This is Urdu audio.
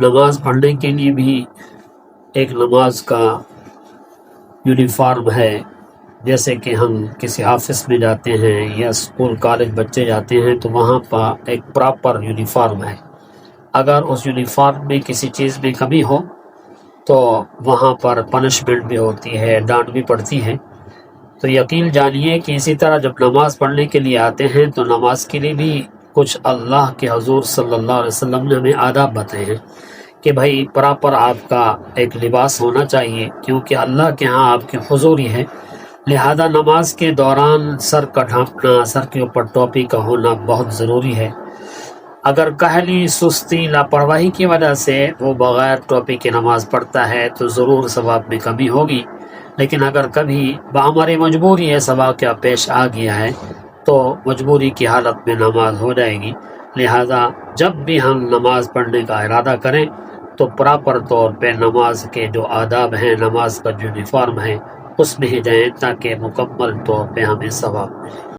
نماز پڑھنے کے لیے بھی ایک نماز کا یونیفارم ہے. جیسے کہ ہم کسی آفس میں جاتے ہیں یا اسکول کالج بچے جاتے ہیں تو وہاں پر ایک پراپر یونیفارم ہے. اگر اس یونیفارم میں کسی چیز میں کمی ہو تو وہاں پر پنشمنٹ بھی ہوتی ہے، ڈانٹ بھی پڑتی ہے. تو یقین جانیے کہ اسی طرح جب نماز پڑھنے کے لیے آتے ہیں تو نماز کے لیے بھی کچھ اللہ کے حضور صلی اللہ علیہ وسلم نے ہمیں آداب بتائے ہیں کہ بھائی پراپر آپ کا ایک لباس ہونا چاہیے، کیونکہ اللہ کے ہاں آپ کی حضوری ہے. لہذا نماز کے دوران سر کا ڈھانپنا، سر کے اوپر ٹوپی کا ہونا بہت ضروری ہے. اگر کاہلی، سستی، لاپرواہی کی وجہ سے وہ بغیر ٹوپی کے نماز پڑھتا ہے تو ضرور ثواب میں کمی ہوگی. لیکن اگر کبھی بہماری مجبوری ہے ثواب کا پیش آ گیا ہے تو مجبوری کی حالت میں نماز ہو جائے گی. لہذا جب بھی ہم نماز پڑھنے کا ارادہ کریں تو پراپر طور پہ نماز کے جو آداب ہیں، نماز کا جو یونیفارم ہے اس میں ہی جائیں تاکہ مکمل طور پہ ہمیں ثواب ملے.